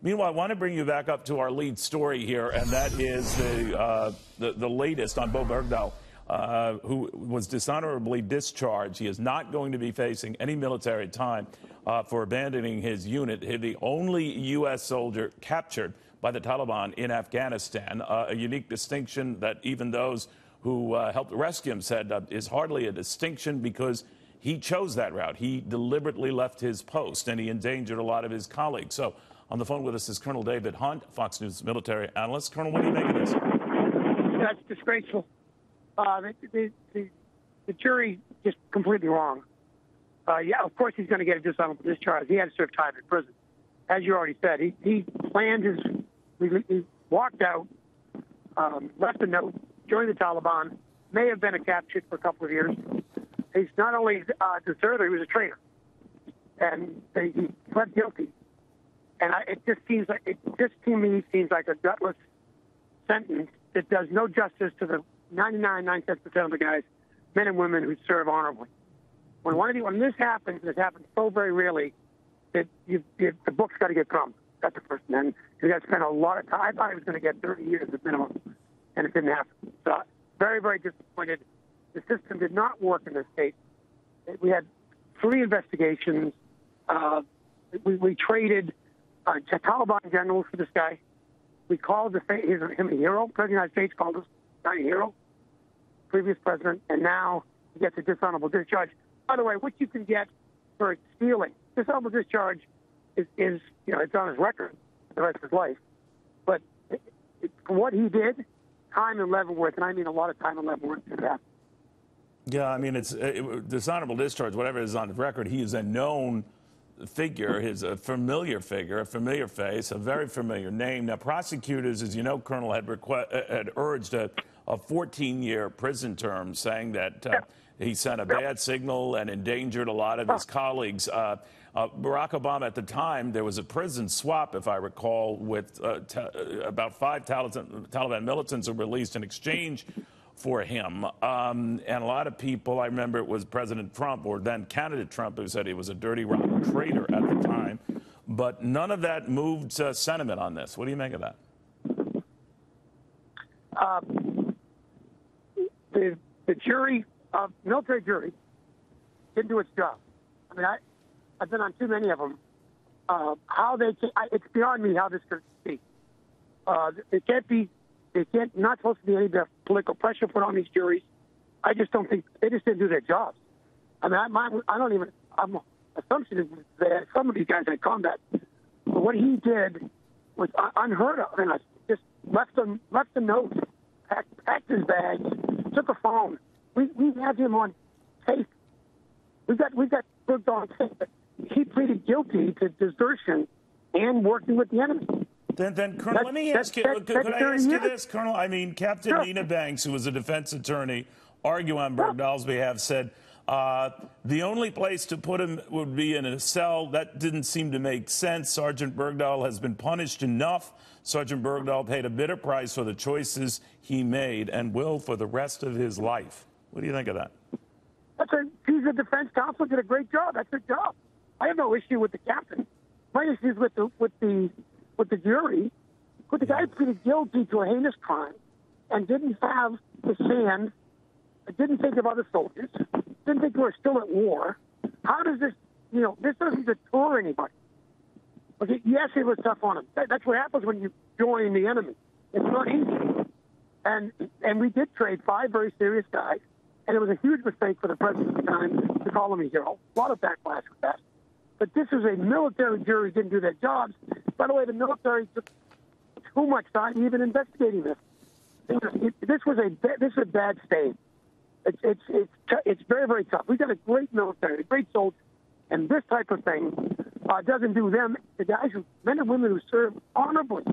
Meanwhile, I want to bring you back up to our lead story here, and that is the latest on Bowe Bergdahl, who was dishonorably discharged. He is not going to be facing any military time for abandoning his unit. The only U.S. soldier captured by the Taliban in Afghanistan, a unique distinction that even those who helped rescue him said is hardly a distinction because he chose that route. He deliberately left his post, and he endangered a lot of his colleagues. So on the phone with us is Colonel David Hunt, Fox News military analyst. Colonel, what do you make of this? That's disgraceful. The jury just completely wrong. Yeah, of course he's going to get a dishonorable discharge. He had to serve time in prison. As you already said, he planned his... He walked out, left a note, joined the Taliban, may have been captured for a couple of years. He's not only a deserter, he was a traitor. And he pled guilty. And it just to me seems like a gutless sentence that does no justice to the 99.9% of the guys, men and women who serve honorably. When this happens, and it happens so very rarely, that the book's got to get thumbed. That's the first thing. And you got to spend a lot of time. I thought he was going to get 30 years at minimum, and it didn't happen. So very, very disappointed. The system did not work in this case. We had 3 investigations. We traded Taliban generals for this guy. We called him a hero. President of the United States called us a hero. Previous president, and now he gets a dishonorable discharge. By the way, what you can get for stealing, dishonorable discharge is it's on his record the rest of his life. But for what he did, time in Leavenworth, and I mean a lot of time in Leavenworth, did that. Yeah, I mean, it's dishonorable discharge, whatever is on his record. He is a known figure. He's a familiar figure, a familiar face, a very familiar name. Now, prosecutors, as you know, Colonel, had urged a 14-year prison term, saying that he sent a bad signal and endangered a lot of his colleagues. Barack Obama, at the time, there was a prison swap, if I recall, with about 5 Taliban militants who were released in exchange for him. And a lot of people, I remember it was President Trump, or then candidate Trump, who said he was a dirty, rotten traitor at the time. But none of that moved sentiment on this. What do you make of that? The jury, military jury, didn't do its job. I mean, I've been on too many of them. It's beyond me how this could be. Not supposed to be any political pressure put on these juries. I just don't think they just didn't do their jobs. I mean, I'm assumption is that some of these guys had combat. But what he did was unheard of. I mean, just left a note, packed his bags, took a phone. We had him on tape. We got Bergdahl on tape. But he pleaded guilty to desertion and working with the enemy. Then Colonel, let me ask you, could I ask you this, Colonel? I mean, Captain Nina Banks, who was a defense attorney, arguing on Bergdahl's behalf, said the only place to put him would be in a cell. That didn't seem to make sense. Sergeant Bergdahl has been punished enough. Sergeant Bergdahl paid a bitter price for the choices he made and will for the rest of his life. What do you think of that? He's a defense counsel, did a great job. That's his job. I have no issue with the captain. My issue is with the jury. But the guy pleaded guilty to a heinous crime and didn't have the sand, didn't think of other soldiers, didn't think we were still at war. How does this, this doesn't deter anybody. Okay, yes, it was tough on him. That's what happens when you join the enemy. It's not easy. And we did trade 5 very serious guys, and it was a huge mistake for the president at the time to call him a hero. A lot of backlash with that. But this is a military jury who didn't do their jobs. By the way, the military took too much time even investigating this. This is a bad stain. It's very, very tough. We've got a great military, a great soldier, and this type of thing doesn't do them. The guys, men and women who serve honorably,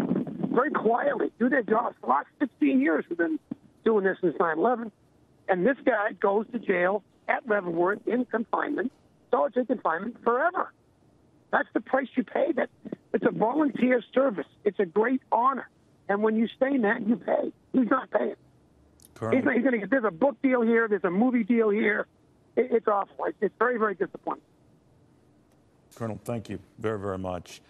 very quietly, do their jobs. For the last 16 years, we've been doing this since 9/11, and this guy goes to jail at Leavenworth in confinement, solitary confinement forever. That's the price you pay. It's a volunteer service. It's a great honor. And when you stay in that, you pay. He's not paying. He's going to get, there's a book deal here. There's a movie deal here. It's awful. It's very, very disappointing. Colonel, thank you very, very much.